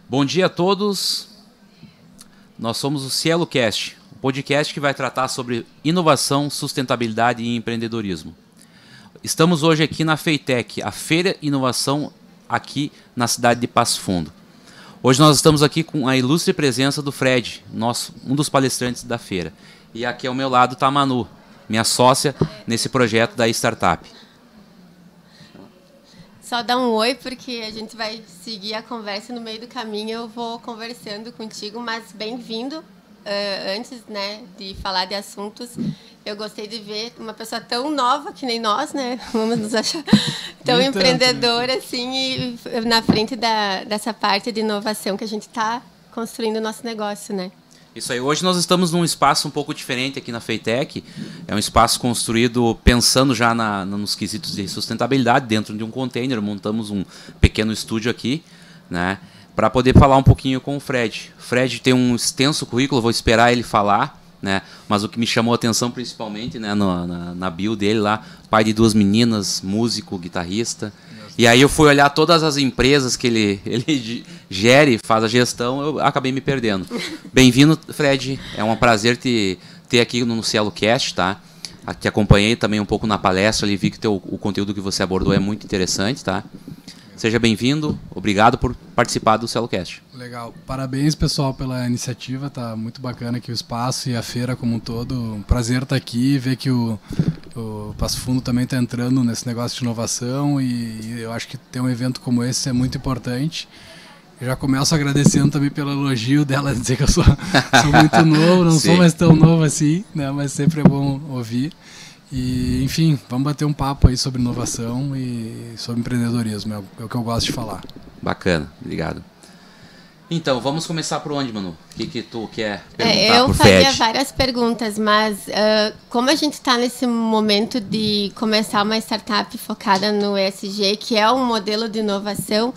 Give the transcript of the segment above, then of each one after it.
Bom dia a todos. Nós somos o Cielo Cast, um podcast que vai tratar sobre inovação, sustentabilidade e empreendedorismo. Estamos hoje aqui na FEITEC, a Feira Inovação aqui na cidade de Passo Fundo. Hoje nós estamos aqui com a ilustre presença do Fred, um dos palestrantes da feira. E aqui ao meu lado está a Manu, minha sócia nesse projeto da startup. Só dá um oi, porque a gente vai seguir a conversa no meio do caminho. Eu vou conversando contigo, mas bem-vindo. Antes, né, de falar de assuntos, eu gostei de ver uma pessoa tão nova que nem nós, né? Vamos nos achar tão empreendedora, assim, e na frente dessa parte de inovação que a gente está construindo o nosso negócio, né? Isso aí. Hoje nós estamos num espaço um pouco diferente aqui na FEITEC. É um espaço construído pensando já nos quesitos de sustentabilidade dentro de um container. Montamos um pequeno estúdio aqui, né, para poder falar um pouquinho com o Fred. O Fred tem um extenso currículo, vou esperar ele falar, né, mas o que me chamou a atenção principalmente, né, na bio dele lá, pai de 2 meninas, músico, guitarrista. E aí eu fui olhar todas as empresas que ele gere, faz a gestão, eu acabei me perdendo. Bem-vindo, Fred. É um prazer te ter aqui no Cielo Cast, tá? Te acompanhei também um pouco na palestra ali, vi que o conteúdo que você abordou é muito interessante, tá? Seja bem-vindo, obrigado por participar do Cielo Cast. Legal. Parabéns, pessoal, pela iniciativa, tá muito bacana aqui o espaço e a feira como um todo. Um prazer estar aqui, ver que o Passo Fundo também está entrando nesse negócio de inovação e eu acho que ter um evento como esse é muito importante. Eu já começo agradecendo também pelo elogio dela, dizer que eu sou muito novo, não sou mais tão novo assim, né? Mas sempre é bom ouvir. E, enfim, vamos bater um papo aí sobre inovação e sobre empreendedorismo, é o que eu gosto de falar. Bacana, obrigado. Então, vamos começar por onde, Manu? O que tu quer perguntar eu pro faria Fred? várias perguntas, mas como a gente está nesse momento de começar uma startup focada no ESG, que é um modelo de inovação,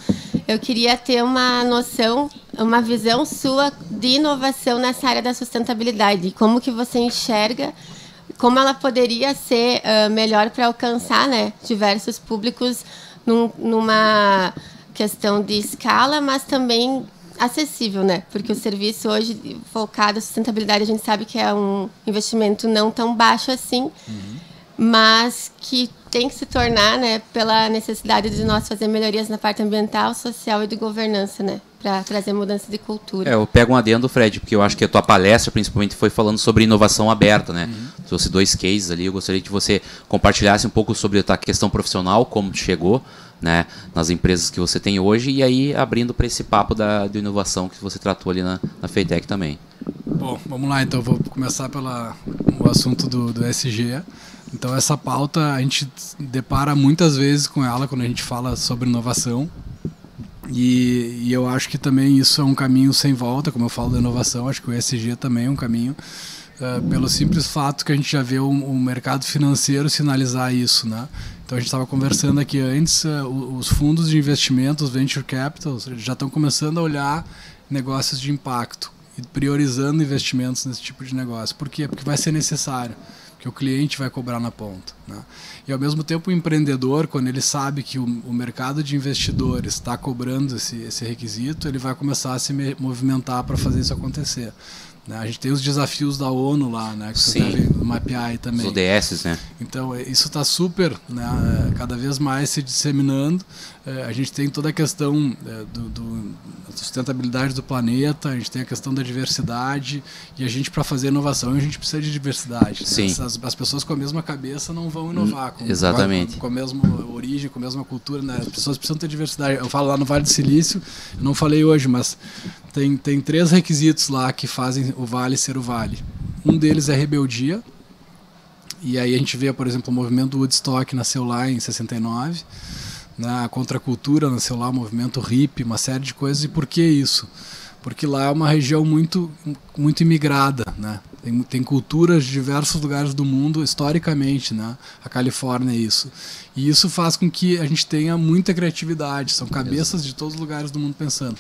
eu queria ter uma noção, uma visão sua de inovação nessa área da sustentabilidade. Como que você enxerga, como ela poderia ser melhor para alcançar, né, diversos públicos numa questão de escala, mas também acessível, né? Porque o serviço hoje focado em sustentabilidade, a gente sabe que é um investimento não tão baixo assim, mas que tem que se tornar, né, pela necessidade de nós fazer melhorias na parte ambiental, social e de governança, né, para trazer mudança de cultura. Eu pego um adendo, Fred, porque eu acho que a tua palestra principalmente foi falando sobre inovação aberta, né? Trouxe 2 cases ali, eu gostaria que você compartilhasse um pouco sobre a questão profissional, como tu chegou, né, nas empresas que você tem hoje, e aí abrindo para esse papo de inovação que você tratou ali na FEITEC também. Bom, vamos lá então, vou começar pelo assunto do ESG. Então essa pauta a gente depara muitas vezes com ela quando a gente fala sobre inovação e eu acho que também isso é um caminho sem volta, como eu falo da inovação, acho que o ESG também é um caminho, pelo simples fato que a gente já vê o mercado financeiro sinalizar isso, né? Então a gente estava conversando aqui antes, os fundos de investimento, os venture capitals, já estão começando a olhar negócios de impacto e priorizando investimentos nesse tipo de negócio. Por quê? Porque vai ser necessário, que o cliente vai cobrar na ponta, né? E ao mesmo tempo o empreendedor, quando ele sabe que o mercado de investidores está cobrando esse requisito, ele vai começar a se movimentar para fazer isso acontecer. A gente tem os desafios da ONU lá, né, que você deve mapear aí também. Os ODS, né? Então, isso está super, né, cada vez mais se disseminando. A gente tem toda a questão da sustentabilidade do planeta, a gente tem a questão da diversidade, e a gente, para fazer inovação, a gente precisa de diversidade. Sim. Né? As pessoas com a mesma cabeça não vão inovar. Exatamente. Com a mesma origem, com a mesma cultura, né? As pessoas precisam ter diversidade. Eu falo lá no Vale do Silício, eu não falei hoje, mas tem 3 requisitos lá que fazem o Vale ser o Vale. Um deles é rebeldia, e aí a gente vê, por exemplo, o movimento do Woodstock nasceu lá em 69, né? A contracultura nasceu lá, o movimento hippie, uma série de coisas. E por que isso? Porque lá é uma região muito, muito imigrada, né? Tem culturas de diversos lugares do mundo, historicamente, né? A Califórnia é isso. E isso faz com que a gente tenha muita criatividade, são cabeças de todos os lugares do mundo pensando,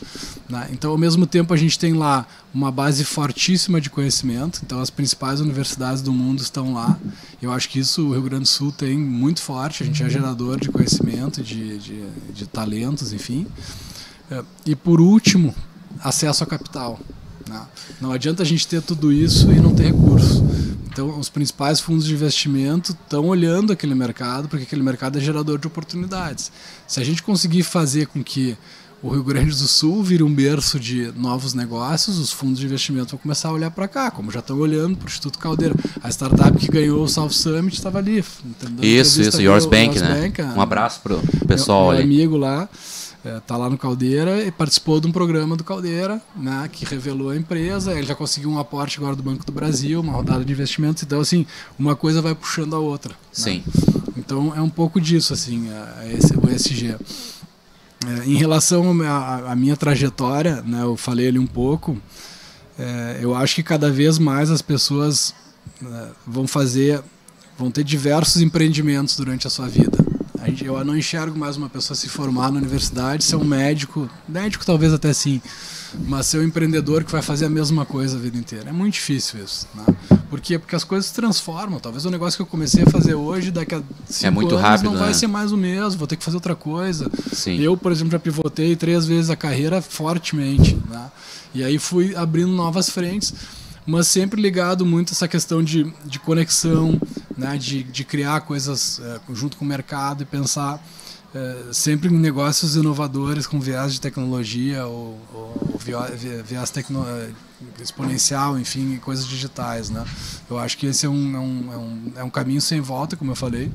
né? Então, ao mesmo tempo, a gente tem lá uma base fortíssima de conhecimento, então as principais universidades do mundo estão lá. Eu acho que isso o Rio Grande do Sul tem muito forte, a gente é gerador de conhecimento, de talentos, enfim. E por último, acesso a capital. Não adianta a gente ter tudo isso e não ter recursos. Então, os principais fundos de investimento estão olhando aquele mercado, porque aquele mercado é gerador de oportunidades. Se a gente conseguir fazer com que o Rio Grande do Sul vire um berço de novos negócios, os fundos de investimento vão começar a olhar para cá, como já estão olhando para o Instituto Caldeira. A startup que ganhou o South Summit estava ali. Isso, Yours Bank, né? Um abraço para o pessoal ali. Meu amigo lá. Está lá no Caldeira e participou de um programa do Caldeira, né, que revelou a empresa. Ele já conseguiu um aporte agora do Banco do Brasil, uma rodada de investimentos. Então, assim, uma coisa vai puxando a outra. Sim. Né? Então, é um pouco disso, assim, o ESG. Em relação à minha trajetória, né, eu falei ali um pouco, eu acho que cada vez mais as pessoas vão ter diversos empreendimentos durante a sua vida. Eu não enxergo mais uma pessoa se formar na universidade, ser um médico talvez até sim, mas ser um empreendedor que vai fazer a mesma coisa a vida inteira. É muito difícil isso, né? Por quê? Porque as coisas se transformam. Talvez o negócio que eu comecei a fazer hoje, daqui a 5 anos, rápido, não vai ser mais o mesmo, vou ter que fazer outra coisa. Sim. Eu, por exemplo, já pivotei 3 vezes a carreira fortemente, né? E aí fui abrindo novas frentes, mas sempre ligado muito a essa questão de conexão, né, de criar coisas junto com o mercado e pensar sempre em negócios inovadores com viés de tecnologia ou viés exponencial, enfim, coisas digitais, né? Eu acho que esse é um caminho sem volta, como eu falei.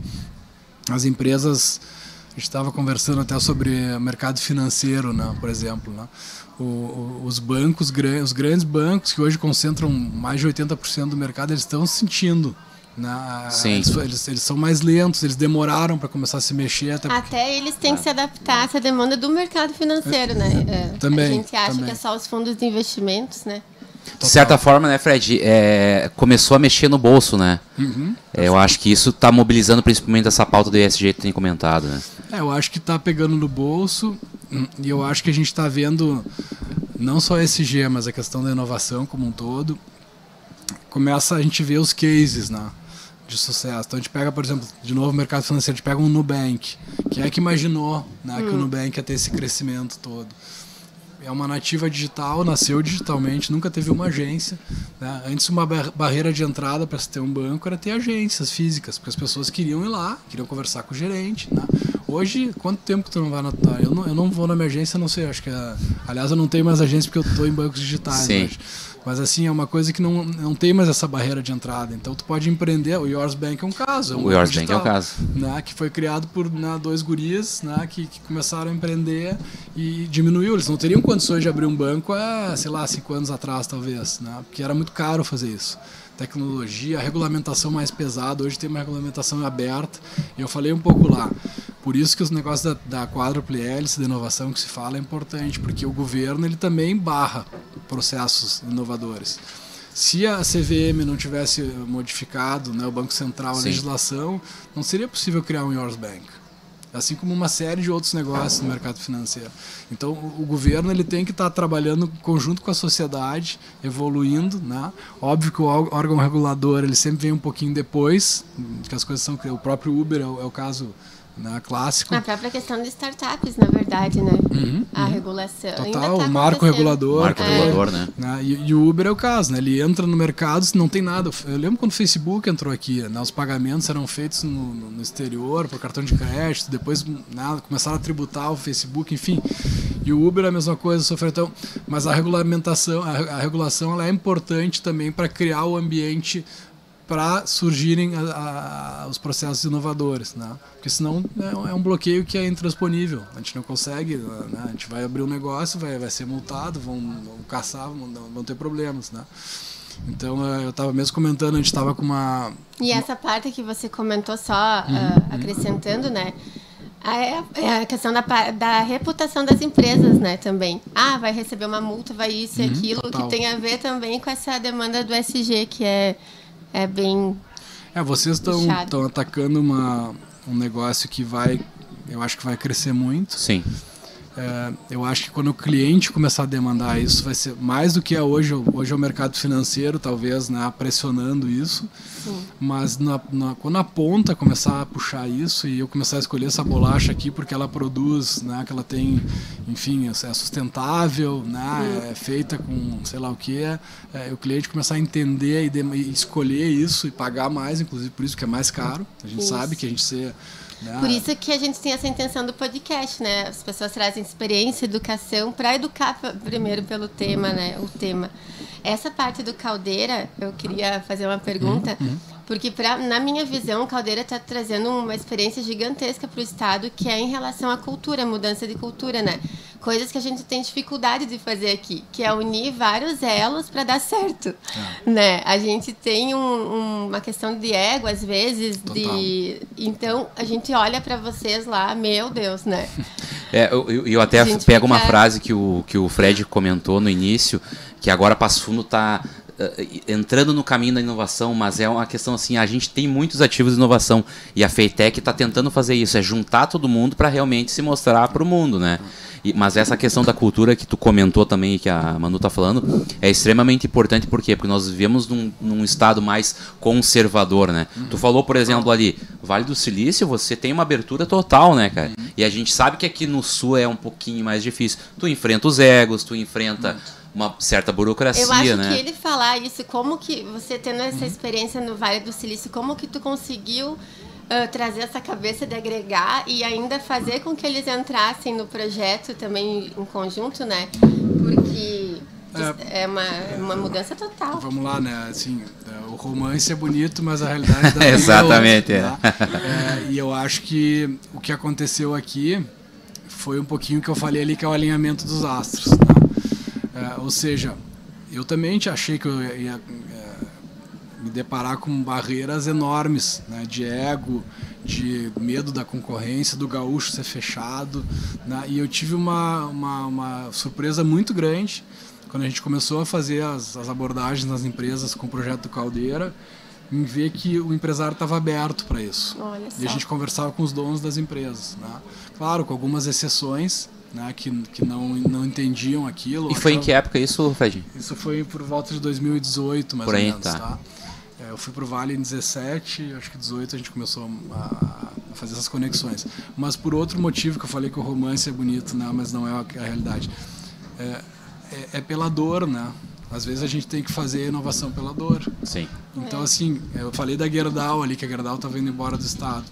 As empresas, a gente estava conversando até sobre o mercado financeiro, né, por exemplo, né? Os bancos, os grandes bancos que hoje concentram mais de 80% do mercado, eles estão sentindo, né? Eles são mais lentos, eles demoraram para começar a se mexer. Até eles têm que se adaptar a essa demanda do mercado financeiro, né? Também, a gente acha que é só os fundos de investimentos, né? De certa forma, né, Fred, começou a mexer no bolso, né? Uhum. Eu acho que isso está mobilizando principalmente essa pauta do ESG que tem comentado, né? Eu acho que está pegando no bolso e eu acho que a gente está vendo não só ESG, mas a questão da inovação como um todo. Começa a gente ver os cases, né, de sucesso. Então a gente pega, por exemplo, de novo o mercado financeiro, a gente pega um Nubank. Quem é que imaginou, né, que o Nubank ia ter esse crescimento todo? É uma nativa digital, nasceu digitalmente, nunca teve uma agência, né? Antes uma barreira de entrada para se ter um banco era ter agências físicas, porque as pessoas queriam ir lá, queriam conversar com o gerente, né? Hoje, quanto tempo que tu não vai na... Eu não vou na minha agência, não sei, acho que... Aliás, eu não tenho mais agência porque eu estou em bancos digitais hoje. Mas assim, é uma coisa que não tem mais essa barreira de entrada. Então tu pode empreender. O Yours Bank é um caso. O Yours Bank é um caso. Né, que foi criado por 2 gurias, né, que começaram a empreender e diminuiu. Eles não teriam condições de abrir um banco há, sei lá, 5 anos atrás, talvez. Né, porque era muito caro fazer isso. Tecnologia, a regulamentação mais pesada. Hoje tem uma regulamentação aberta. E eu falei um pouco lá. Por isso que os negócios da quádruple hélice, da inovação que se fala, é importante, porque o governo ele também barra processos inovadores. Se a CVM não tivesse modificado, né, o Banco Central, a legislação, não seria possível criar um Yours Bank. Assim como uma série de outros negócios no mercado financeiro. Então, o governo ele tem que estar trabalhando em conjunto com a sociedade, evoluindo, né? Óbvio que o órgão regulador ele sempre vem um pouquinho depois, que as coisas são... O próprio Uber é o caso, né, clássico. A própria questão de startups, na verdade, né? A regulação. Total, o marco regulador. Marco regulador, né? E o Uber é o caso, né? Ele entra no mercado, não tem nada. Eu lembro quando o Facebook entrou aqui, né? Os pagamentos eram feitos no exterior, por cartão de crédito, depois começaram a tributar o Facebook, enfim. E o Uber é a mesma coisa, sofreu então. Mas a regulamentação, a regulação ela é importante também para criar o ambiente para surgirem os processos inovadores, né? Porque senão é um bloqueio que é intransponível. A gente não consegue, né? A gente vai abrir um negócio, vai ser multado, vão caçar, vão ter problemas, né? Então eu estava mesmo comentando, a gente estava com uma... E essa parte que você comentou só, acrescentando, né? É a questão da reputação das empresas, né, também. Vai receber uma multa, vai isso e aquilo, total. que tem a ver também com essa demanda do ESG, que é bem... Vocês estão atacando um negócio que eu acho que vai crescer muito. Sim. Eu acho que quando o cliente começar a demandar isso, vai ser mais do que é hoje. Hoje é o mercado financeiro, talvez, né, pressionando isso. Sim. Mas quando a ponta começar a puxar isso e eu começar a escolher essa bolacha aqui porque ela produz, né, que ela tem, enfim, é sustentável, né, é feita com sei lá o que, o cliente começar a entender e escolher isso e pagar mais, inclusive por isso que é mais caro. A gente sabe que a gente Por isso que a gente tem essa intenção do podcast, né? As pessoas trazem experiência, educação, para educar primeiro pelo tema, né? O tema. Essa parte do Caldeira, eu queria fazer uma pergunta, porque na minha visão, o Caldeira está trazendo uma experiência gigantesca para o Estado, que é em relação à cultura, mudança de cultura, né? Coisas que a gente tem dificuldade de fazer aqui, que é unir vários elos para dar certo, né? A gente tem uma questão de ego, às vezes, então a gente olha para vocês lá, meu Deus, né? Eu até pego uma frase que o Fred comentou no início, que agora Passo Fundo está entrando no caminho da inovação, mas é uma questão assim, a gente tem muitos ativos de inovação e a Feitec está tentando fazer isso, é juntar todo mundo para realmente se mostrar para o mundo, né? Mas essa questão da cultura que tu comentou também, que a Manu está falando, é extremamente importante. Por quê? Porque nós vivemos num estado mais conservador, né? Tu falou, por exemplo, ali, Vale do Silício, você tem uma abertura total, né, cara? E a gente sabe que aqui no Sul é um pouquinho mais difícil. Tu enfrenta os egos, tu enfrenta uma certa burocracia, né? Eu acho que ele falar isso, como que você tendo essa experiência no Vale do Silício, como que tu conseguiu trazer essa cabeça de agregar e ainda fazer com que eles entrassem no projeto também em conjunto, né? Porque é uma mudança total. Vamos lá, né? Assim, o romance é bonito, mas a realidade da exatamente, e eu acho que o que aconteceu aqui foi um pouquinho que eu falei ali, que é o alinhamento dos astros, né? Ou seja, eu também achei que eu ia me deparar com barreiras enormes, né, de ego, de medo da concorrência, do gaúcho ser fechado, né, e eu tive uma surpresa muito grande quando a gente começou a fazer as abordagens nas empresas com o projeto do Caldeira, em ver que o empresário estava aberto para isso. E a gente conversava com os donos das empresas, né, claro, com algumas exceções, né, que não entendiam aquilo. E foi em que época isso, Fred? Isso foi por volta de 2018, mais por aí, ou menos, tá? Eu fui pro Vale em 17, acho que 18 a gente começou a fazer essas conexões. Mas por outro motivo que eu falei que o romance é bonito, né, mas não é a realidade. É pela dor, né? Às vezes a gente tem que fazer inovação pela dor. Sim. Então, assim, eu falei da Gerdau ali, que a Gerdau estava indo embora do Estado.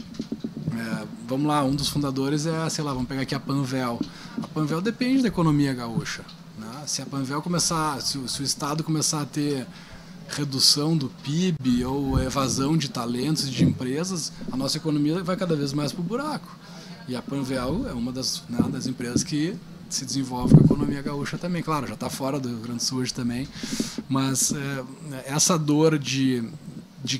Vamos lá, um dos fundadores vamos pegar aqui a Panvel. A Panvel depende da economia gaúcha, né? Se a Panvel começar, se o Estado começar a ter redução do PIB ou evasão de talentos e de empresas, a nossa economia vai cada vez mais para o buraco. E a Panvel é uma das empresas que se desenvolve com a economia gaúcha também. Claro, já está fora do Rio Grande do Sul hoje também, mas essa dor de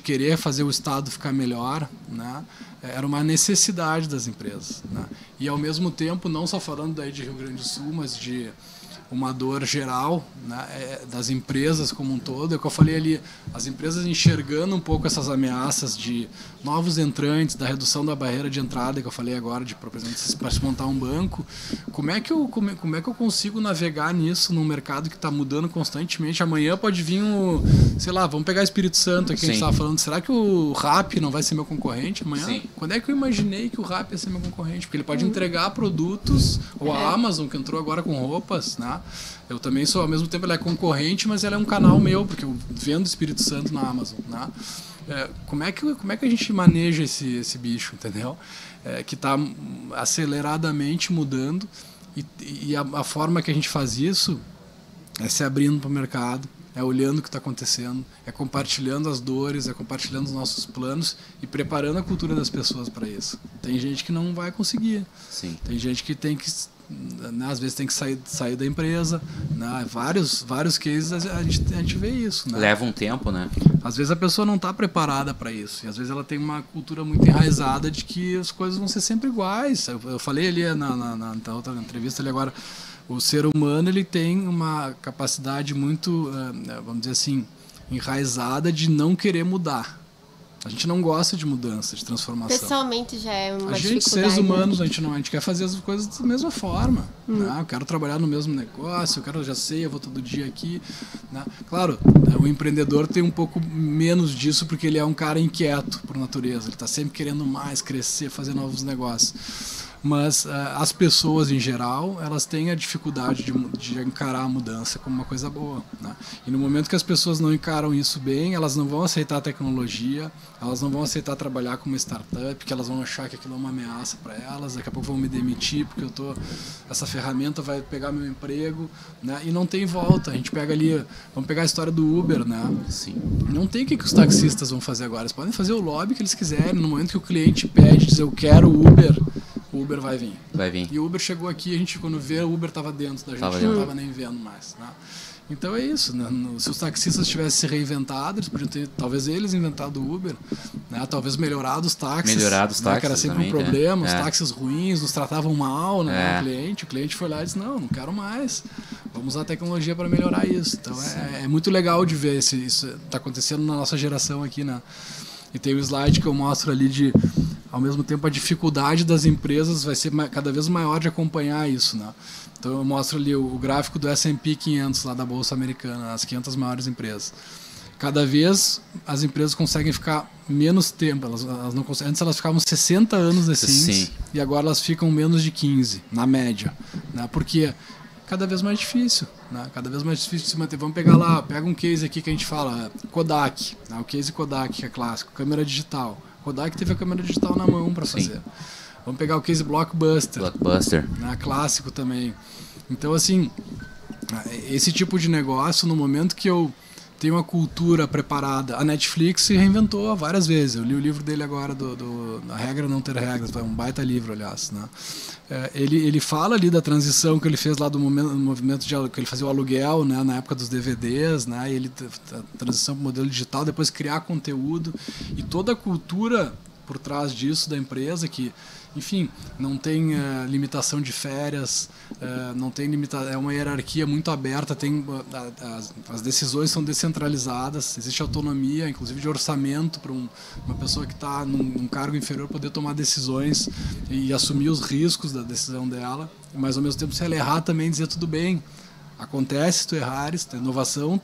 querer fazer o Estado ficar melhor, né, era uma necessidade das empresas, né? E ao mesmo tempo, não só falando daí de Rio Grande do Sul, mas de uma dor geral, né, das empresas como um todo, é o que eu falei ali, as empresas enxergando um pouco essas ameaças de novos entrantes, da redução da barreira de entrada, que eu falei agora, por exemplo, para se montar um banco, como é que eu consigo navegar nisso num mercado que está mudando constantemente? Amanhã pode vir vamos pegar Espírito Santo aqui, a gente estava falando, será que o Rappi não vai ser meu concorrente amanhã? Sim. Quando é que eu imaginei que o Rappi ia ser meu concorrente? Porque ele pode entregar produtos, ou a Amazon, que entrou agora com roupas, né? Eu também sou, ao mesmo tempo ela é concorrente, mas ela é um canal meu, porque eu vendo Espírito Santo na Amazon, né? Como é que a gente maneja esse bicho, entendeu? Que está aceleradamente mudando, e a forma que a gente faz isso é se abrindo para o mercado, é olhando o que está acontecendo, é compartilhando as dores, é compartilhando os nossos planos e preparando a cultura das pessoas para isso. Tem gente que não vai conseguir. Sim. Tem gente que tem que, né, às vezes tem que sair da empresa, né? Vários cases a gente vê isso, né? Leva um tempo, né? às vezes a pessoa não está preparada para isso. E às vezes ela tem uma cultura muito enraizada de que as coisas vão ser sempre iguais. Eu falei ali na outra entrevista ali agora, o ser humano ele tem uma capacidade muito, vamos dizer assim, enraizada de não querer mudar. A gente não gosta de mudança, de transformação. Pessoalmente já é uma a gente, seres humanos, a gente quer fazer as coisas da mesma forma. Né? Eu quero trabalhar no mesmo negócio, eu já sei, eu vou todo dia aqui. Né? Claro, o empreendedor tem um pouco menos disso porque ele é um cara inquieto por natureza. Ele está sempre querendo mais, crescer, fazer novos negócios. Mas as pessoas em geral, elas têm a dificuldade de encarar a mudança como uma coisa boa, né? E no momento que as pessoas não encaram isso bem, elas não vão aceitar a tecnologia, elas não vão aceitar trabalhar com uma startup, porque elas vão achar que aquilo é uma ameaça para elas, daqui a pouco vão me demitir porque essa ferramenta vai pegar meu emprego, né? E não tem volta. A gente pega ali, vamos pegar a história do Uber, né? Sim. Não tem o que os taxistas vão fazer agora. Eles podem fazer o lobby que eles quiserem. No momento que o cliente pede, dizer eu quero Uber, o Uber vai vir. E o Uber chegou aqui, a gente quando vê, o Uber estava dentro da gente, não estava nem vendo mais. Né? Então é isso, né? Se os taxistas tivessem se reinventado, eles podiam ter, talvez eles inventado o Uber, né? Talvez melhorado os táxis. Né? Que era sempre também, um problema, os táxis ruins, nos tratavam mal, né? O cliente foi lá e disse, não quero mais. Vamos usar a tecnologia para melhorar isso. Então é muito legal de ver isso está acontecendo na nossa geração aqui, né? E tem o slide que eu mostro ali de, ao mesmo tempo, a dificuldade das empresas vai ser cada vez maior de acompanhar isso, né? Então eu mostro ali o gráfico do S&P 500 lá da Bolsa Americana, as 500 maiores empresas. Cada vez as empresas conseguem ficar menos tempo, elas não conseguem, antes elas ficavam 60 anos nesse índice, e agora elas ficam menos de 15, na média, né? Porque cada vez mais difícil, né? Cada vez mais difícil de se manter. Vamos pegar lá, pega um case aqui que a gente fala, Kodak, né? O case Kodak, que é clássico, câmera digital. Kodak teve a câmera digital na mão para fazer. Vamos pegar o case Blockbuster. Né? Clássico também. Então, assim, esse tipo de negócio, no momento que eu tenho uma cultura preparada, a Netflix se reinventou várias vezes. Eu li o livro dele agora, A Regra Não Ter Regras, é um baita livro, aliás, né? Ele fala ali da transição que ele fez lá do movimento que ele fazia o aluguel, né, na época dos DVDs, né, e a transição para o modelo digital, depois criar conteúdo e toda a cultura por trás disso da empresa que, enfim, não tem limitação de férias, não tem é uma hierarquia muito aberta, as decisões são descentralizadas, existe autonomia, inclusive de orçamento para uma pessoa que está num cargo inferior poder tomar decisões e assumir os riscos da decisão dela, mas ao mesmo tempo se ela errar também dizer tudo bem, acontece se tu errares, a inovação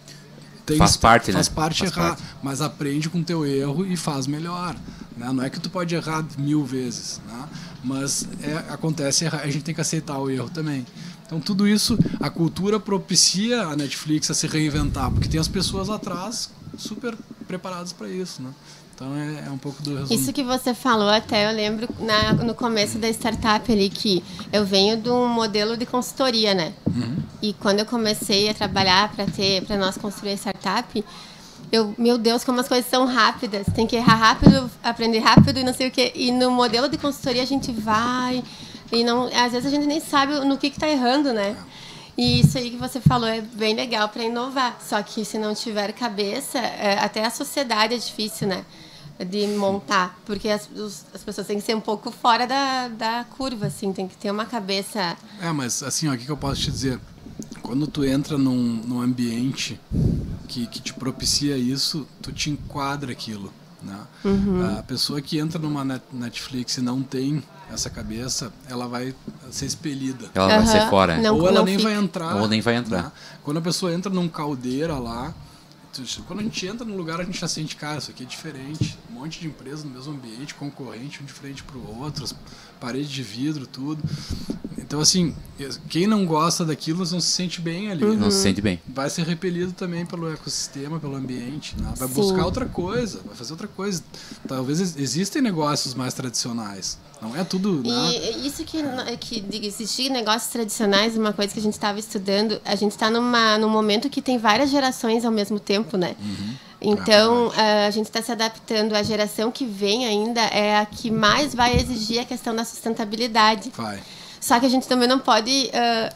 faz parte errar, mas aprende com o teu erro e faz melhor. Né? Não é que tu pode errar 1000 vezes, né? Mas acontece errar, a gente tem que aceitar o erro também. Então tudo isso, a cultura propicia a Netflix a se reinventar, porque tem as pessoas atrás super preparadas para isso, né? Então é um pouco do resumo. Isso que você falou, até eu lembro no começo da startup ali, que eu venho de um modelo de consultoria, né? E quando eu comecei a trabalhar para nós construir a startup, meu Deus, como as coisas são rápidas. Tem que errar rápido, aprender rápido e não sei o quê. E no modelo de consultoria a gente vai e às vezes a gente nem sabe no que está errando, né? E isso aí que você falou é bem legal para inovar. Só que se não tiver cabeça, até a sociedade é difícil, né? De montar, porque as pessoas têm que ser um pouco fora da curva, assim, tem que ter uma cabeça... Mas assim, o que eu posso te dizer? Quando tu entra num ambiente que te propicia isso, tu te enquadra aquilo, né? A pessoa que entra numa Netflix e não tem essa cabeça, ela vai ser expelida. Ela vai ser fora. Ou ela nem vai entrar. Ou nem vai entrar. Né? Quando a pessoa entra num caldeira lá, quando a gente entra num lugar, a gente já sente, cara, isso aqui é diferente. Um monte de empresas no mesmo ambiente, concorrente, um de frente para o outro, parede de vidro, tudo. Então, assim, quem não gosta daquilo não se sente bem ali. Não se sente bem. Vai ser repelido também pelo ecossistema, pelo ambiente. Né? Vai buscar outra coisa, vai fazer outra coisa. Talvez existem negócios mais tradicionais. Não é tudo... E né? isso que existir negócios tradicionais, uma coisa que a gente estava estudando, a gente está num momento que tem várias gerações ao mesmo tempo, né? Então, a gente está se adaptando. A geração que vem ainda é a que mais vai exigir a questão da sustentabilidade. Vai. Só que a gente também não pode...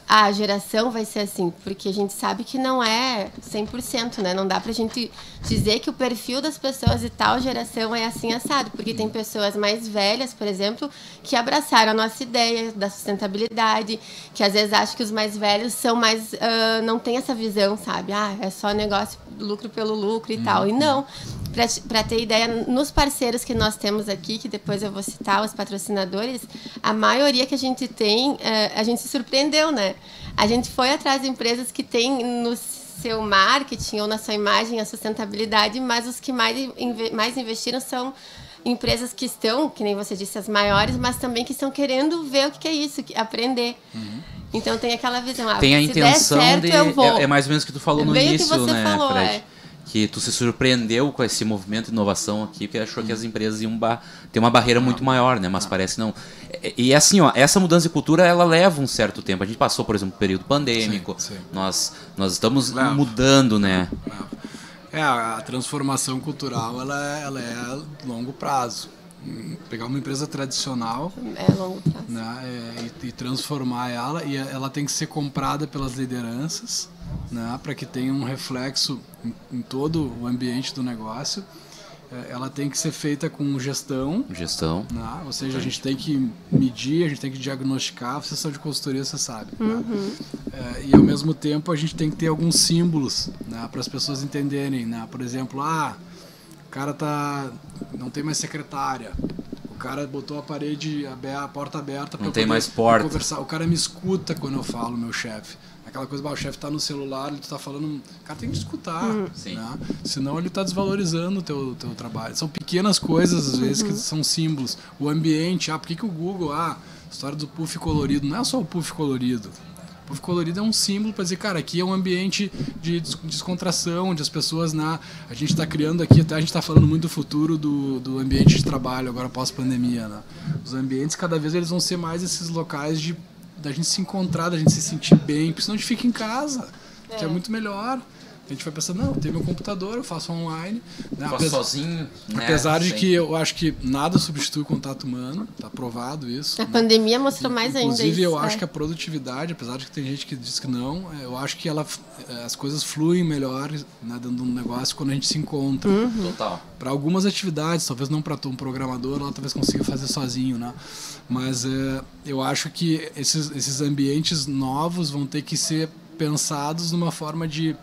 a geração vai ser assim, porque a gente sabe que não é 100%, né? Não dá pra gente dizer que o perfil das pessoas de tal geração é assim assado, porque tem pessoas mais velhas, por exemplo, que abraçaram a nossa ideia da sustentabilidade, que às vezes acham que os mais velhos são mais... não tem essa visão, sabe? É só negócio, lucro pelo lucro e tal. E não, para ter ideia, nos parceiros que nós temos aqui, que depois eu vou citar, os patrocinadores, a maioria que a gente tem, a gente se surpreendeu, né? A gente foi atrás de empresas que têm no seu marketing ou na sua imagem a sustentabilidade, mas os que mais investiram são empresas que estão, que nem você disse, as maiores, mas também que estão querendo ver o que é isso, aprender. Então tem aquela visão, tem a se intenção der certo, eu vou. É mais ou menos o que tu falou no início, que você né, falou, Fred? Que tu se surpreendeu com esse movimento de inovação aqui, porque achou que as empresas iam ter uma barreira muito maior, né? Mas parece não. E assim, ó, essa mudança de cultura, ela leva um certo tempo. A gente passou, por exemplo, um período pandêmico. Sim. Nós estamos mudando, né? A transformação cultural, ela é longo prazo. Pegar uma empresa tradicional, longo prazo, né, e transformar ela, e ela tem que ser comprada pelas lideranças, né, para que tenha um reflexo em todo o ambiente do negócio. Ela tem que ser feita com gestão, né, ou seja, a gente tem que medir, a gente tem que diagnosticar. Vocês são de consultoria, você sabe, né? E ao mesmo tempo a gente tem que ter alguns símbolos, né, para as pessoas entenderem, né? Por exemplo, o cara não tem mais secretária, o cara botou a porta aberta para não tem mais porta, conversar, o cara me escuta quando eu falo, meu chefe. Aquela coisa, o chefe tá no celular, ele tá falando, o cara tem que escutar, né? Senão ele tá desvalorizando o teu trabalho. São pequenas coisas, às vezes, que são símbolos. O ambiente, por que o Google, história do puff colorido, não é só o puff colorido. O puff colorido é um símbolo para dizer, cara, aqui é um ambiente de descontração, onde as pessoas, a gente está criando aqui, até a gente está falando muito do futuro do ambiente de trabalho, agora pós-pandemia, né? Os ambientes, cada vez, eles vão ser mais esses locais da gente se encontrar, da gente se sentir bem, porque senão a gente fica em casa, que é muito melhor. A gente vai pensando, não, eu tenho meu computador, eu faço online. Né? Faço sozinho. Apesar de que eu acho que nada substitui o contato humano, tá provado isso. A pandemia mostrou mais ainda isso. Inclusive, eu acho que a produtividade, apesar de que tem gente que diz que não, eu acho que as coisas fluem melhor, né, dentro de um negócio quando a gente se encontra. Total. Para algumas atividades, talvez não para um programador, ela talvez consiga fazer sozinho, né? Mas eu acho que esses ambientes novos vão ter que ser pensados numa forma de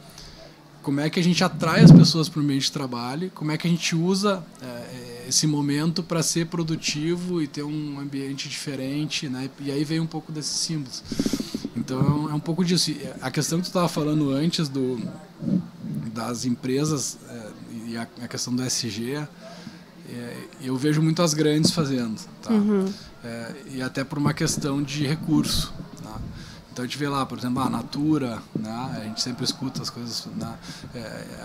como é que a gente atrai as pessoas para o ambiente de trabalho, como é que a gente usa esse momento para ser produtivo e ter um ambiente diferente, né? E aí vem um pouco desses símbolos. Então é um pouco disso. A questão que tu estava falando antes das empresas e a questão do ESG, eu vejo muito as grandes fazendo, tá? E até por uma questão de recurso, tá? Então a gente vê lá, por exemplo, a Natura, né? A gente sempre escuta as coisas, né?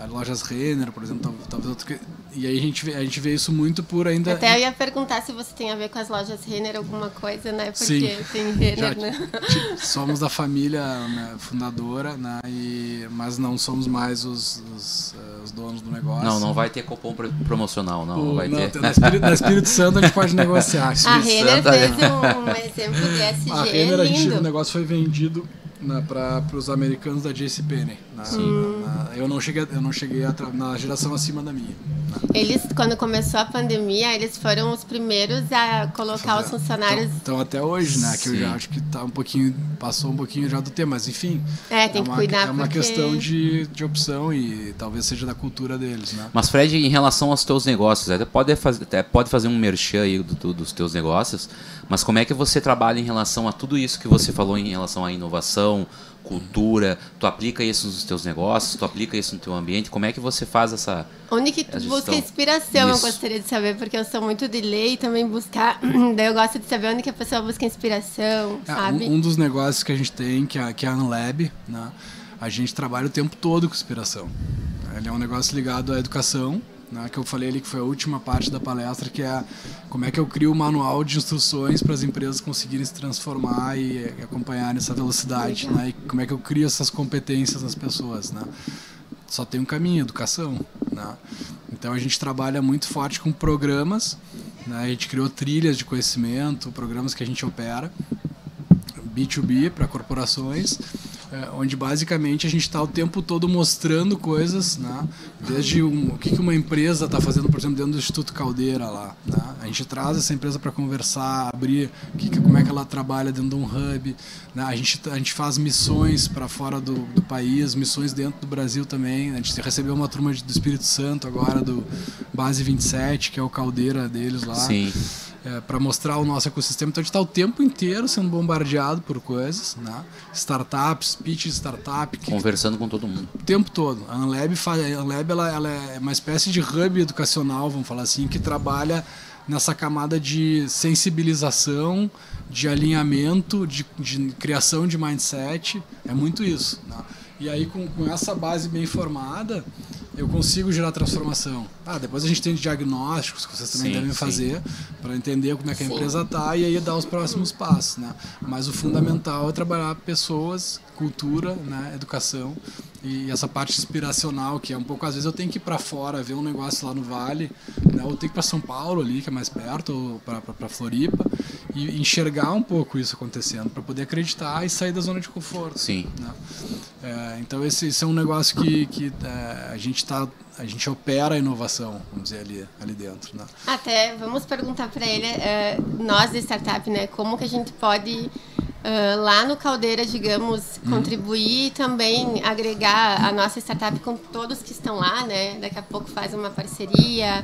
Lojas Renner, por exemplo, talvez outro. E aí a gente vê isso muito por ainda. Até eu ia perguntar se você tem a ver com as lojas Renner alguma coisa, né? Porque sim, tem Renner, né? Somos da família, né, fundadora, né? Mas não somos mais os donos do negócio. Não vai ter cupom promocional, não vai ter. Na Espírito Santo a gente pode negociar. A Renner fez um exemplo de SG a Renner, lindo. O negócio foi vendido para os americanos da JCPenney. Eu não cheguei na geração acima da minha. Eles, quando começou a pandemia, eles foram os primeiros a colocar os funcionários... Então até hoje, né? Que eu já acho que passou um pouquinho já do tempo, mas enfim. Tem que cuidar. É uma questão de opção e talvez seja da cultura deles, né? Mas Fred, em relação aos teus negócios, até pode fazer um merchan aí dos teus negócios, mas como é que você trabalha em relação a tudo isso que você falou em relação à inovação, cultura, tu aplica isso nos teus negócios, tu aplica isso no teu ambiente, como é que você faz essa... Onde que tu busca inspiração, eu gostaria de saber, porque eu sou muito de ler e também buscar, daí eu gosto de saber onde que a pessoa busca inspiração, sabe? Um dos negócios que a gente tem, que é a Unlab, né? A gente trabalha o tempo todo com inspiração. Ele é um negócio ligado à educação, né, que eu falei ali que foi a última parte da palestra, que é como é que eu crio um manual de instruções para as empresas conseguirem se transformar e acompanhar essa velocidade, né, e como é que eu crio essas competências nas pessoas, né. Só tem um caminho, educação, né. Então a gente trabalha muito forte com programas, né, a gente criou trilhas de conhecimento, programas que a gente opera, B2B, para corporações, onde basicamente a gente está o tempo todo mostrando coisas, né? Desde o que uma empresa está fazendo, por exemplo, dentro do Instituto Caldeira lá, né? A gente traz essa empresa para conversar, abrir como é que ela trabalha dentro de um hub, né? A gente faz missões para fora do país, missões dentro do Brasil também. A gente recebeu uma turma do Espírito Santo agora, do Base 27, que é o Caldeira deles lá. Sim. Para mostrar o nosso ecossistema. Então a gente está o tempo inteiro sendo bombardeado por coisas, né? Startups, pitch de startup. Conversando com todo mundo. O tempo todo. A Unlab ela é uma espécie de hub educacional, vamos falar assim, que trabalha nessa camada de sensibilização, de alinhamento, de criação de mindset. É muito isso, né? E aí com essa base bem formada, eu consigo gerar transformação. Depois a gente tem diagnósticos que vocês também devem fazer para entender como é que a empresa está e aí dar os próximos passos, né? Mas o fundamental é trabalhar pessoas, cultura, né? Educação e essa parte inspiracional, que é um pouco, às vezes eu tenho que ir para fora, ver um negócio lá no Vale, né? Ou tenho que ir para São Paulo ali, que é mais perto, ou para Floripa, e enxergar um pouco isso acontecendo, para poder acreditar e sair da zona de conforto. Sim. Né? Então esse é um negócio que a gente opera a inovação, vamos dizer, ali dentro. Né? Até vamos perguntar para ele, nós da startup, né, como que a gente pode lá no Caldeira, digamos, contribuir e também agregar a nossa startup com todos que estão lá, né? Daqui a pouco faz uma parceria,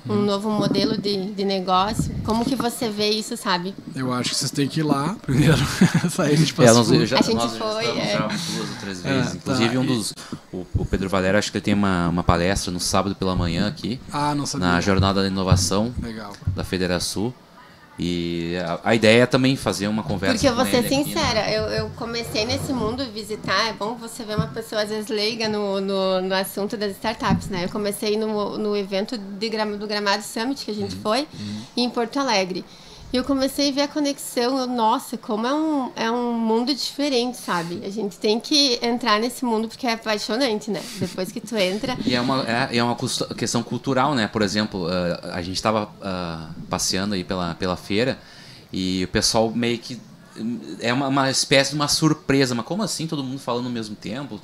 um novo modelo de negócio. Como que você vê isso, sabe? Eu acho que vocês têm que ir lá primeiro, sair de Passo Fundo. A gente foi, já 2 ou 3 vezes. Inclusive o Pedro Valério, acho que ele tem uma palestra no sábado pela manhã aqui. Não sabia. Na Jornada da Inovação. Legal. Da Federação. E a ideia é também fazer uma conversa. Porque eu vou ser sincera, aqui, né? eu comecei nesse mundo visitar, é bom você ver uma pessoa às vezes leiga no assunto das startups, né? Eu comecei no evento do Gramado Summit que a gente foi, em Porto Alegre. E eu comecei a ver a conexão, nossa, como é um mundo diferente, sabe? A gente tem que entrar nesse mundo porque é apaixonante, né? Depois que tu entra... E é uma questão cultural, né? Por exemplo, a gente estava passeando aí pela feira e o pessoal meio que... É uma espécie de uma surpresa, mas como assim todo mundo falando ao mesmo tempo,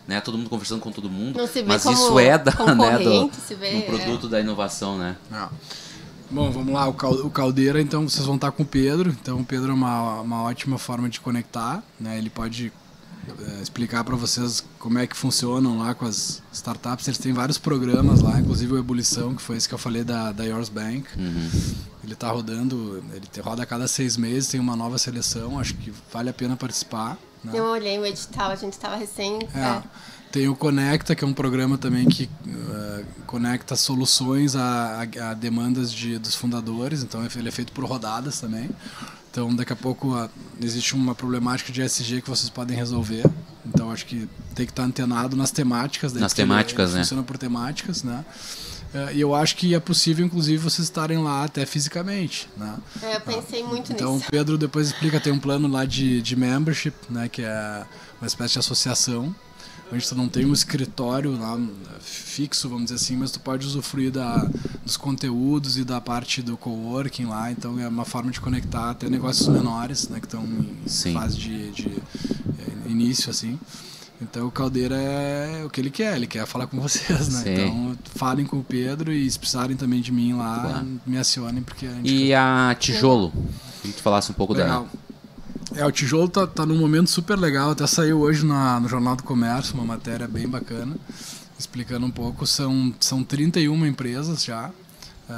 né? Todo mundo conversando com todo mundo, não se vê mas como isso é se vê, um produto da inovação, né? Bom, vamos lá, o Caldeira, então vocês vão estar com o Pedro. Então o Pedro é uma ótima forma de conectar, né? Ele pode explicar para vocês como é que funcionam lá com as startups. Eles têm vários programas lá, inclusive o Ebulição, que foi esse que eu falei da Yours Bank. Ele está rodando, ele roda a cada 6 meses, tem uma nova seleção, acho que vale a pena participar. Né? Eu olhei o edital, a gente estava recém... Tem o Conecta, que é um programa também que conecta soluções a demandas dos fundadores, então ele é feito por rodadas também. Então daqui a pouco existe uma problemática de ESG que vocês podem resolver, então acho que tem que estar antenado nas temáticas. Nas temáticas, né? Funciona por temáticas, né? E eu acho que é possível, inclusive, vocês estarem lá até fisicamente, né? Eu pensei muito nisso. Então o Pedro depois explica, tem um plano lá de membership, né? Que é uma espécie de associação. A gente não tem um escritório lá fixo, vamos dizer assim, mas tu pode usufruir dos conteúdos e da parte do coworking lá, então é uma forma de conectar até negócios menores, né, que estão em fase de início, assim. Então o Caldeira é o que ele quer falar com vocês, né? Sim. Então falem com o Pedro e se precisarem também de mim lá, me acionem, porque a gente... E a Tijolo, queria que tu falasse um pouco dela. O Tijolo tá num momento super legal, até saiu hoje no Jornal do Comércio, uma matéria bem bacana, explicando um pouco. São 31 empresas já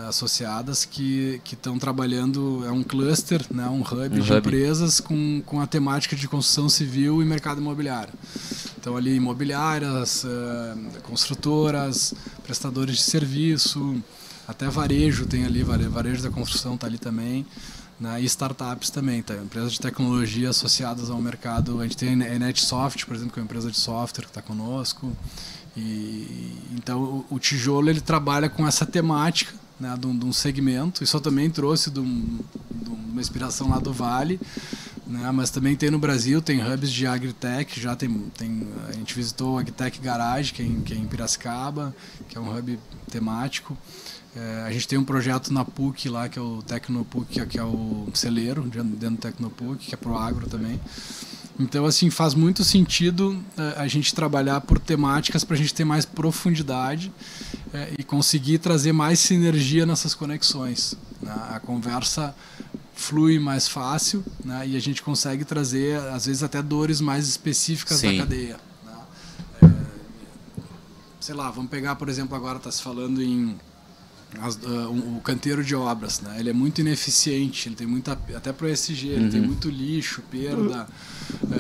associadas que estão trabalhando, é um cluster, né, um hub de empresas com a temática de construção civil e mercado imobiliário. Então ali imobiliárias, construtoras, prestadores de serviço, até varejo tem ali, varejo da construção está ali também. E startups também, tá? Empresas de tecnologia associadas ao mercado. A gente tem a NetSoft, por exemplo, que é uma empresa de software que está conosco. Então o Tijolo ele trabalha com essa temática, né, de um segmento. Isso eu também trouxe de uma inspiração lá do Vale, né? Mas também tem no Brasil, tem hubs de agritech, já a gente visitou o Agtech Garage, que é em Piracicaba, que é um hub temático. A gente tem um projeto na PUC lá, que é o Tecnopuc, que é o celeiro dentro do Tecnopuc, que é pro agro também. Então, assim, faz muito sentido a gente trabalhar por temáticas para a gente ter mais profundidade e conseguir trazer mais sinergia nessas conexões, né? A conversa flui mais fácil, né? E a gente consegue trazer, às vezes, até dores mais específicas da cadeia, né? Sei lá, vamos pegar, por exemplo, agora está se falando em o canteiro de obras, né? Ele é muito ineficiente, ele tem muita, até para o ESG, ele tem muito lixo, perda,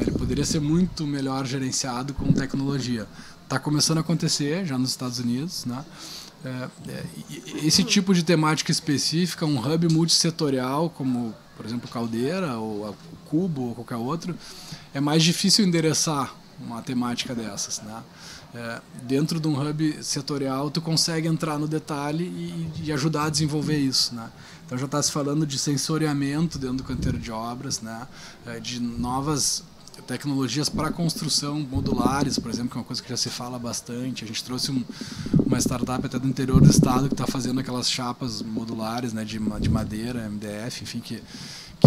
ele poderia ser muito melhor gerenciado com tecnologia. Está começando a acontecer já nos Estados Unidos, né? Esse tipo de temática específica, um hub multissetorial, como por exemplo Caldeira ou a Cubo ou qualquer outro, é mais difícil endereçar uma temática dessas, né? Dentro de um hub setorial tu consegue entrar no detalhe e ajudar a desenvolver isso, né? Então já está se falando de sensoriamento dentro do canteiro de obras, né? De novas tecnologias para construção modulares, por exemplo, que é uma coisa que já se fala bastante. A gente trouxe uma startup até do interior do estado que está fazendo aquelas chapas modulares, né, de madeira, MDF, enfim, que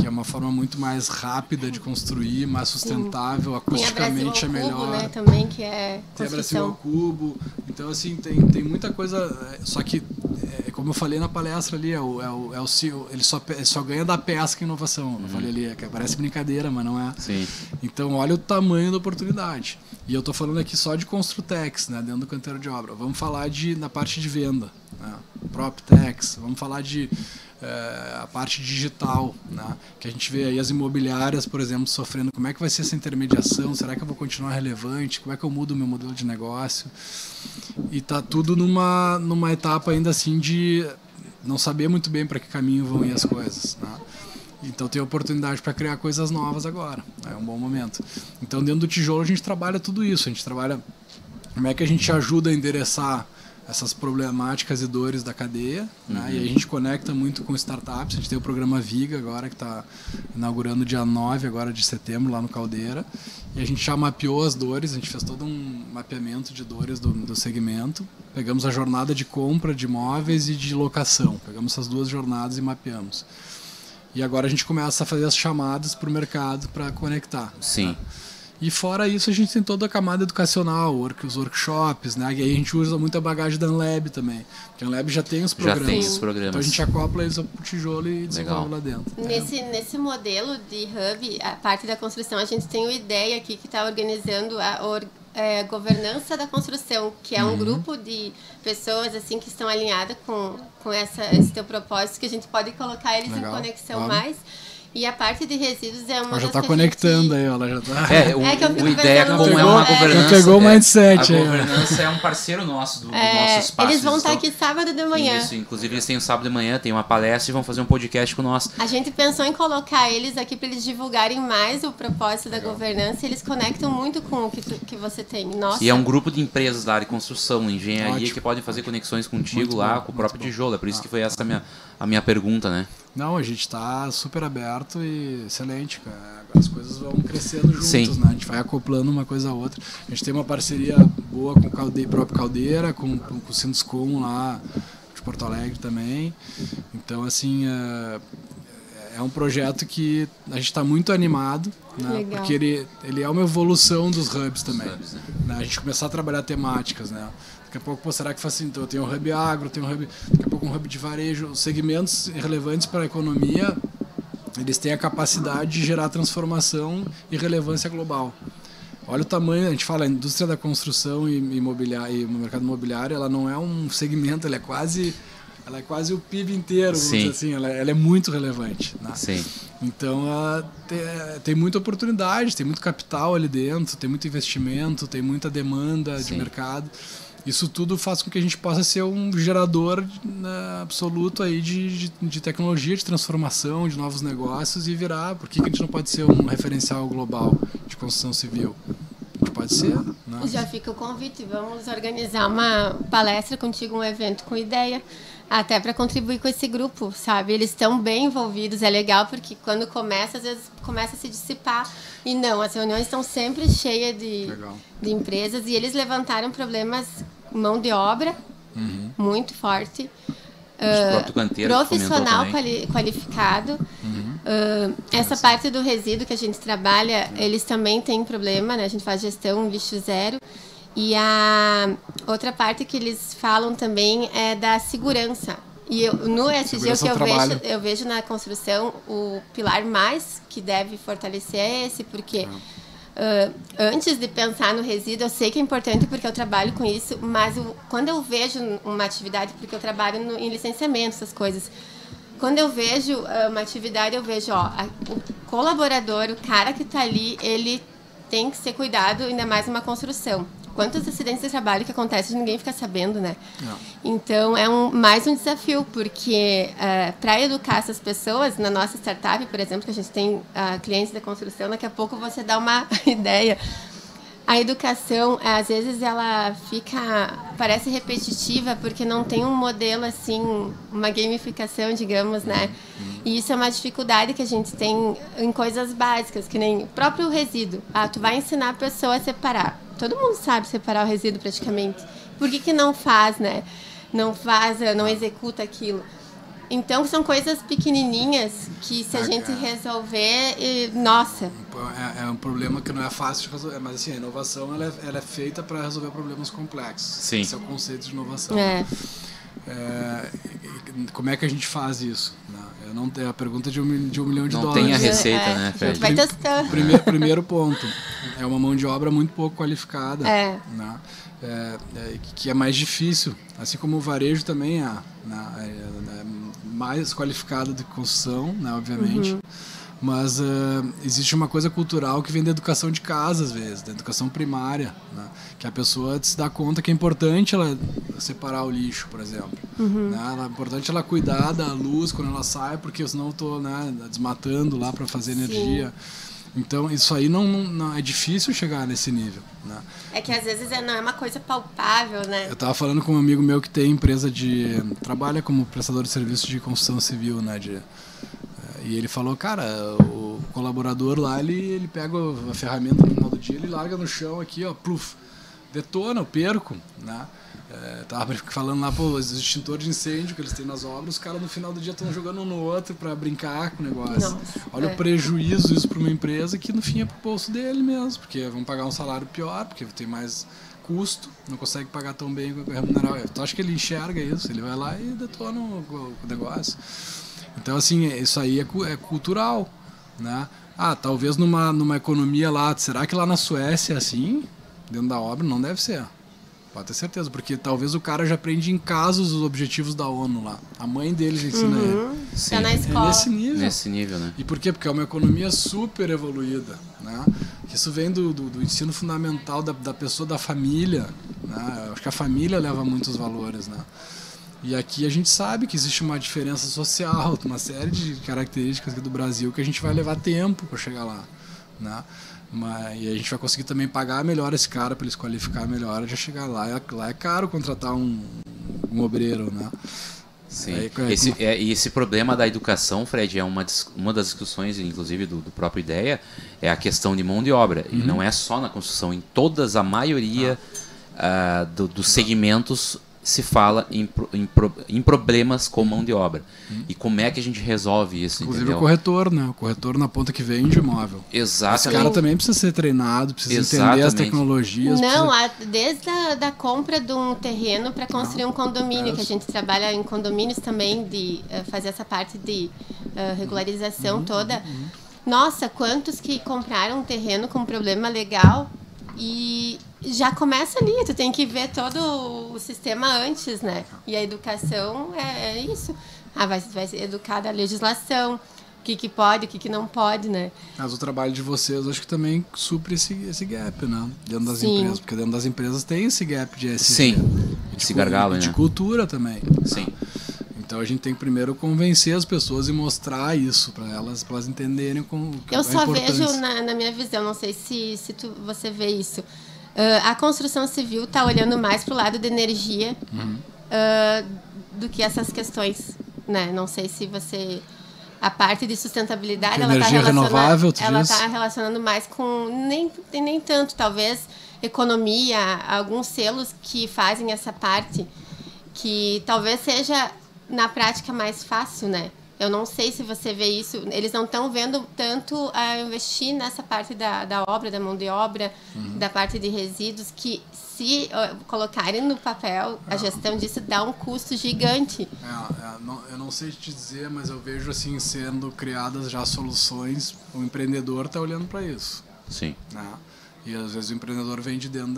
é uma forma muito mais rápida de construir, mais sustentável, acusticamente é melhor. Cubo, né, também, que é tem a Brasil ao Cubo. Então, assim, tem muita coisa, só que, como eu falei na palestra ali, ele só ganha da pesca e inovação. Eu falei ali, que parece brincadeira, mas não é. Sim. Então, olha o tamanho da oportunidade. E eu estou falando aqui só de Construtex, né, dentro do canteiro de obra. Vamos falar na parte de venda, né, PropTex, vamos falar de a parte digital, né? Que a gente vê aí as imobiliárias, por exemplo, sofrendo. Como é que vai ser essa intermediação? Será que eu vou continuar relevante? Como é que eu mudo o meu modelo de negócio? E tá tudo numa etapa ainda assim de não saber muito bem para que caminho vão ir as coisas, né? Então tem oportunidade para criar coisas novas agora. É um bom momento. Então dentro do tijolo a gente trabalha tudo isso. A gente trabalha como é que a gente ajuda a endereçar essas problemáticas e dores da cadeia, né? E a gente conecta muito com startups. A gente tem o programa Viga agora, que está inaugurando dia 9 agora de setembro lá no Caldeira, e a gente já mapeou as dores. A gente fez todo um mapeamento de dores do segmento, pegamos a jornada de compra de imóveis e de locação, pegamos essas duas jornadas e mapeamos, e agora a gente começa a fazer as chamadas para o mercado para conectar. Sim. Né? E fora isso, a gente tem toda a camada educacional, os workshops, né? E aí a gente usa muito a bagagem da Anlab também. Porque a Anlab já tem os programas. Já tem os programas. Então a gente acopla isso pro tijolo e desenvolve lá dentro. Nesse modelo de hub, a parte da construção, a gente tem uma ideia aqui que está organizando a governança da construção, que é um grupo de pessoas assim que estão alinhadas com esse teu propósito, que a gente pode colocar eles em conexão mais. E a parte de resíduos é uma ela já está conectando aí, ela já está. O ideia como é uma governança. Já pegou o mindset aí. A governança é um parceiro nosso do nosso espaço. Eles vão estar aqui sábado de manhã. Isso, inclusive eles têm um sábado de manhã, tem uma palestra e vão fazer um podcast com nós. A gente pensou em colocar eles aqui para eles divulgarem mais o propósito da governança, e eles conectam muito com o que você tem. Nossa. E é um grupo de empresas da área de construção, engenharia, que podem fazer conexões contigo muito lá com o próprio tijolo. É por isso que foi essa a minha pergunta, né? Não, a gente está super aberto e excelente, cara. As coisas vão crescendo juntos, Sim. Né? A gente vai acoplando uma coisa a outra. A gente tem uma parceria boa com o próprio Caldeira, com o Sinduscom lá de Porto Alegre também. Então, assim, é um projeto que a gente está muito animado, né? Porque ele é uma evolução dos hubs também. Né? A gente começar a trabalhar temáticas, né? Daqui a pouco, será que faz assim? Então, eu tenho um hub agro, daqui a pouco um hub de varejo. Os segmentos relevantes para a economia, eles têm a capacidade de gerar transformação e relevância global. Olha o tamanho, a gente fala, a indústria da construção e o mercado imobiliário, ela não é um segmento, ela é quase o PIB inteiro, vamos dizer assim, ela é muito relevante. Né? Sim. Então, tem muita oportunidade, tem muito capital ali dentro, tem muito investimento, tem muita demanda de mercado. Isso tudo faz com que a gente possa ser um gerador absoluto aí de tecnologia, de transformação, de novos negócios e virar. Por que a gente não pode ser um referencial global de construção civil? A gente pode ser, né? Já fica o convite, vamos organizar uma palestra contigo, um evento com ideia, até para contribuir com esse grupo, sabe? Eles estão bem envolvidos, é legal porque quando começa, às vezes começa a se dissipar. E não, as reuniões estão sempre cheias de empresas e eles levantaram problemas, mão de obra, muito forte, profissional qualificado. Essa parte do resíduo que a gente trabalha, eles também têm problema, né? A gente faz gestão lixo zero. E a outra parte que eles falam também é da segurança. E no ESG, o que eu vejo na construção, o pilar mais que deve fortalecer é esse, porque antes de pensar no resíduo, eu sei que é importante porque eu trabalho com isso, mas quando eu vejo uma atividade, porque eu trabalho em licenciamento, essas coisas, quando eu vejo uma atividade, eu vejo o colaborador, o cara que está ali, ele tem que ser cuidado, ainda mais numa construção. Quantos acidentes de trabalho que acontecem, ninguém fica sabendo, né? Não. Então, é mais um desafio, porque para educar essas pessoas, na nossa startup, por exemplo, que a gente tem clientes da construção, daqui a pouco você dá uma ideia. A educação, às vezes, ela parece repetitiva, porque não tem um modelo, assim, uma gamificação, digamos, né? E isso é uma dificuldade que a gente tem em coisas básicas, que nem o próprio resíduo. Tu vai ensinar a pessoa a separar. Todo mundo sabe separar o resíduo praticamente. Por que não faz, né? Não executa aquilo. Então, são coisas pequenininhas que se a gente resolver, nossa... É um problema que não é fácil de resolver, mas assim, a inovação ela é feita para resolver problemas complexos. Sim. Esse é o conceito de inovação. Como é que a gente faz isso? Eu não tenho a pergunta de $1 milhão. Não tem a receita, né, Fred? Vai testando. Primeiro ponto, é uma mão de obra muito pouco qualificada, né? Que é mais difícil, assim como o varejo também é mais qualificado do que construção, né, obviamente. Mas existe uma coisa cultural que vem da educação de casa, às vezes, da educação primária, né? Que a pessoa se dá conta que é importante ela separar o lixo, por exemplo. Né? É importante ela cuidar da luz quando ela sai, porque senão eu estou, né, desmatando lá para fazer energia. Então, isso aí não é difícil chegar nesse nível, né? É que às vezes não é uma coisa palpável, né? Eu estava falando com um amigo meu que tem empresa trabalha como prestador de serviço de construção civil, né? E ele falou, cara, o colaborador lá, ele pega a ferramenta no final do dia, ele larga no chão aqui, ó, pluf, detona, eu perco, né? Tava falando lá, os extintores de incêndio que eles têm nas obras, os caras no final do dia estão jogando um no outro para brincar com o negócio. Nossa, olha o prejuízo isso para uma empresa que no fim é pro bolso dele mesmo, porque vão pagar um salário pior, porque tem mais custo, não consegue pagar tão bem o remunerar. Tu acha que ele enxerga isso? Ele vai lá e detona o negócio. Então, assim, isso aí é cultural, né? Talvez numa economia lá, será que lá na Suécia é assim? Dentro da obra? Não deve ser. Pode ter certeza, porque talvez o cara já aprende em casa os objetivos da ONU lá. A mãe dele já ensina ele. Tá na escola. É nesse nível, né? E por quê? Porque é uma economia super evoluída, né? Isso vem do ensino fundamental da pessoa, da família, né? Acho que a família leva muitos valores, né? E aqui a gente sabe que existe uma diferença social, uma série de características aqui do Brasil que a gente vai levar tempo para chegar lá, né? E a gente vai conseguir também pagar melhor esse cara para ele se qualificar melhor já chegar lá. Lá é caro contratar um obreiro, né? Sim. E esse problema da educação, Fred, é uma das discussões, inclusive, do próprio IDEA, é a questão de mão de obra. E não é só na construção, em a maioria dos segmentos se fala em problemas com mão de obra. E como é que a gente resolve isso? Inclusive entendeu? O corretor, né? O corretor na ponta que vende imóvel. Exatamente. Esse cara também precisa ser treinado, precisa entender as tecnologias. Não, desde a compra de um terreno para construir um condomínio, que a gente trabalha em condomínios também, de fazer essa parte de regularização toda. Nossa, quantos que compraram um terreno com problema legal e já começa ali, tu tem que ver todo o sistema antes, né? E a educação é isso. Vai ser educada a legislação, o que pode, o que não pode, né? Mas o trabalho de vocês, acho que também supre esse gap, né? Dentro das empresas, porque dentro das empresas tem esse gap de ESG. Sim, esse gargalo, de né? cultura também. Sim. Então a gente tem que primeiro convencer as pessoas e mostrar isso para elas entenderem com eu só vejo na minha visão, não sei se você vê isso. A construção civil está olhando mais para o lado da energia do que essas questões, né? Não sei se você... A parte de sustentabilidade, ela está relacionando mais com... Nem tanto, talvez, economia, alguns selos que fazem essa parte, que talvez seja, na prática, mais fácil, né? Eu não sei se você vê isso. Eles não estão vendo tanto a investir nessa parte da obra, da mão de obra, da parte de resíduos, que se colocarem no papel, a gestão disso dá um custo gigante. Eu não sei te dizer, mas eu vejo assim sendo criadas já soluções. O empreendedor está olhando para isso. Sim. Né? E às vezes o empreendedor vem de dentro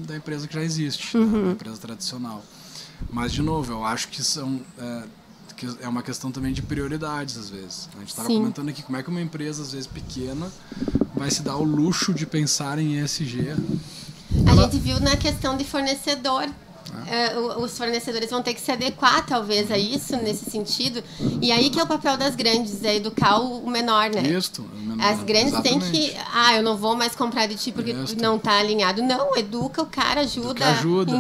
da empresa que já existe, né? Uma empresa tradicional. Mas, de novo, eu acho que é uma questão também de prioridades, às vezes. A gente estava comentando aqui como é que uma empresa, às vezes pequena, vai se dar o luxo de pensar em ESG. A gente viu na questão de fornecedor. Os fornecedores vão ter que se adequar, talvez, a isso, nesse sentido. E aí que é o papel das grandes, é educar o menor, né? Isso, o menor, as grandes têm que... eu não vou mais comprar de ti porque não está alinhado. Não, educa o cara, ajuda,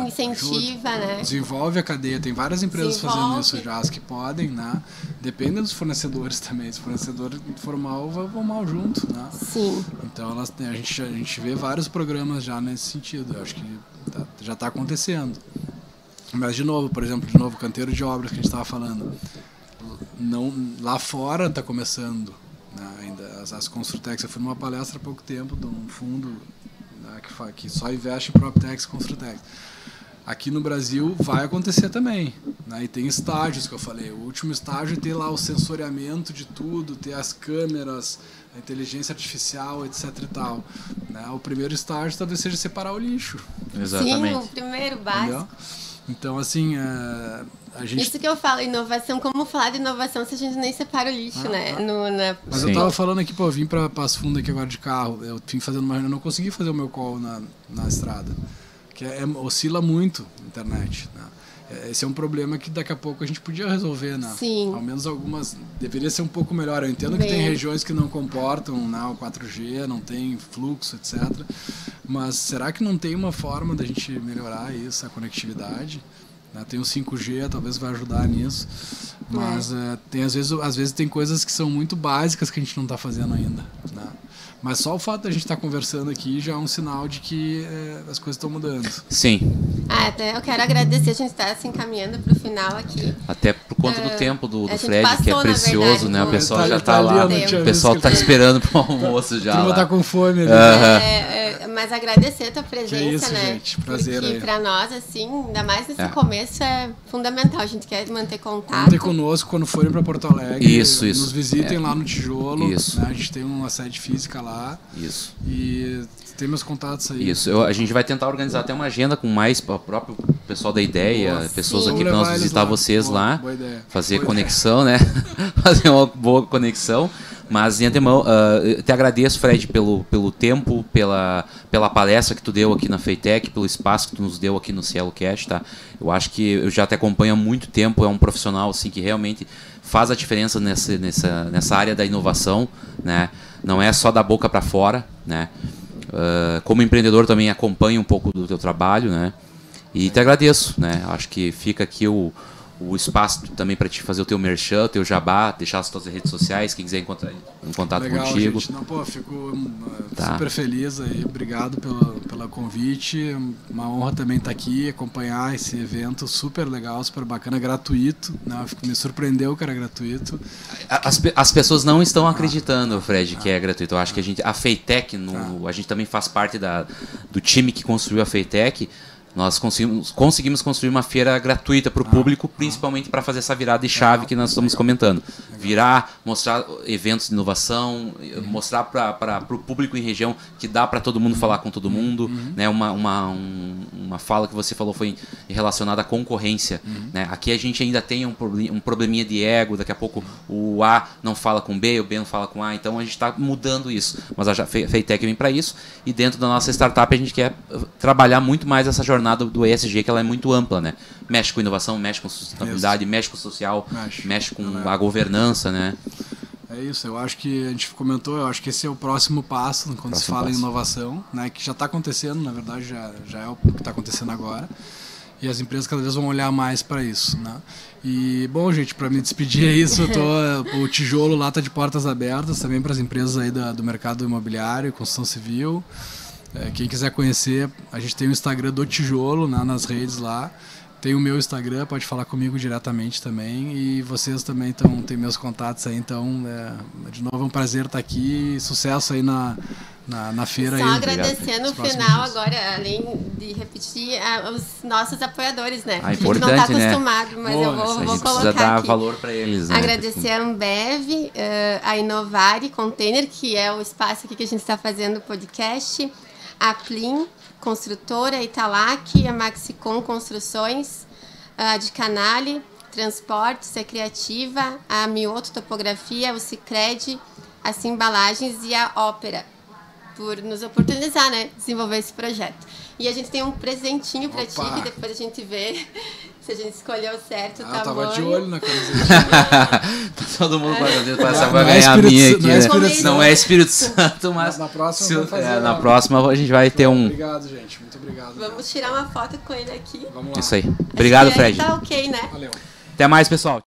incentiva, né? Desenvolve a cadeia. Tem várias empresas fazendo isso já, as que podem, né? Depende dos fornecedores também. Se o fornecedor for mal, vão mal junto, né? Sim. Então, a gente vê vários programas já nesse sentido. Eu acho que já está acontecendo. Mas, de novo, canteiro de obras que a gente estava falando. Lá fora está começando, né, ainda as Construtex. Eu fui numa palestra há pouco tempo de um fundo, né, que só investe em PropTex e Construtex. Aqui no Brasil vai acontecer também, né, e tem estágios que eu falei. O último estágio é ter lá o sensoriamento de tudo, ter as câmeras, a inteligência artificial, etc e tal, né. O primeiro estágio talvez seja separar o lixo. Exatamente. Sim, o primeiro básico. Entendeu? Então, assim, a gente... Isso que eu falo, inovação, como falar de inovação se a gente nem separa o lixo, né? Mas eu tava falando aqui, eu vim para Passo Fundo aqui agora de carro, eu vim fazendo uma reunião, não consegui fazer o meu call na estrada, que oscila muito a internet, né? Esse é um problema que daqui a pouco a gente podia resolver, né? Sim. Ao menos algumas... Deveria ser um pouco melhor. Eu entendo que tem regiões que não comportam, né, o 4G, não tem fluxo, etc. Mas será que não tem uma forma da gente melhorar isso, a conectividade? Né? Tem o 5G, talvez vai ajudar nisso. Mas tem, às vezes tem coisas que são muito básicas que a gente não está fazendo ainda, né? Mas só o fato de a gente estar conversando aqui já é um sinal de que as coisas estão mudando. Sim. Até eu quero agradecer, a gente está se encaminhando para o final aqui. Até por conta do tempo do Fred, passou, que é precioso, né? O pessoal já está lá, o pessoal está esperando para o almoço já. O time está com fome ali. Mas agradecer a tua presença, que é isso, né? Gente, prazer. Porque para nós, assim, ainda mais nesse começo, é fundamental. A gente quer manter contato. Contem conosco quando forem para Porto Alegre. Isso. Nos visitem lá no Tijolo. Isso. Né? A gente tem uma sede física lá. Isso. E tem meus contatos aí. Isso. A gente vai tentar organizar até uma agenda com mais o próprio pessoal da ideia, pessoas aqui para nós visitar vocês lá. Boa ideia. Fazer conexão, né? Fazer uma boa conexão. Mas, em antemão, eu te agradeço, Fred, pelo tempo, pela palestra que tu deu aqui na FEITEC, pelo espaço que tu nos deu aqui no Cielo Cast, tá? Eu acho que eu já te acompanho há muito tempo, é um profissional assim, que realmente faz a diferença nessa área da inovação, né? Não é só da boca para fora, né? Como empreendedor também acompanho um pouco do teu trabalho, né? E te agradeço, né? Acho que fica aqui o espaço também para te fazer o teu merchan, o teu jabá, deixar as tuas redes sociais, quem quiser entrar em contato contigo. Gente. Não, fico super feliz aí, obrigado pelo convite, uma honra também estar aqui, acompanhar esse evento super legal, super bacana, gratuito, né? Me surpreendeu que era gratuito. As pessoas não estão acreditando, Fred, que é gratuito. Eu acho que a FEITEC, a gente também faz parte do time que construiu a FEITEC. Nós conseguimos construir uma feira gratuita para o público, principalmente para fazer essa virada de chave que nós estamos comentando. Virar, mostrar eventos de inovação, mostrar para o público em região que dá para todo mundo falar com todo mundo. Né? Uma fala que você falou foi relacionada à concorrência. Né? Aqui a gente ainda tem um probleminha de ego, daqui a pouco o A não fala com o B não fala com o A, então a gente está mudando isso. Mas a FEITEC vem para isso, e dentro da nossa startup a gente quer trabalhar muito mais essa jornada jornada do ESG, que ela é muito ampla, né? Mexe com inovação, mexe com sustentabilidade, mexe com o social, mexe com a governança, né? É isso, eu acho que a gente comentou, eu acho que esse é o próximo passo quando se fala em inovação, né? Que já está acontecendo, na verdade já é o que está acontecendo agora. E as empresas cada vez vão olhar mais para isso, né? E, bom, gente, para me despedir é isso. O Tijolo lá está de portas abertas também para as empresas aí do mercado imobiliário, construção civil. Quem quiser conhecer, a gente tem o Instagram do Tijolo, né, nas redes lá. Tem o meu Instagram, pode falar comigo diretamente também. E vocês também têm meus contatos aí, então, de novo, é um prazer estar aqui. Sucesso aí na feira. Só aí. Agradecendo no final agora, além de repetir, os nossos apoiadores, né? A gente não está acostumado, né? Mas eu vou colocar precisa dar aqui. valor para eles, né? Agradecer a Ambev, a Inovare Container, que é o espaço aqui que a gente está fazendo o podcast, a Plim Construtora, a Italac, a Maxicom Construções, a de Canale Transportes, a Criativa, a Mioto Topografia, o Sicredi, a Simbalagens e a Ópera, por nos oportunizar, né, desenvolver esse projeto. E a gente tem um presentinho para ti, que depois a gente vê se a gente escolheu certo o tamanho. Eu tava de olho na camisetinha. Tá todo mundo vai ganhar a minha aqui, né? Não é Espírito Santo, mas na próxima na próxima a gente vai ter um... Obrigado, gente. Muito obrigado. Vamos tirar uma foto com ele aqui. Vamos lá. Isso aí. Obrigado, Fred. Tá ok, né? Valeu. Até mais, pessoal.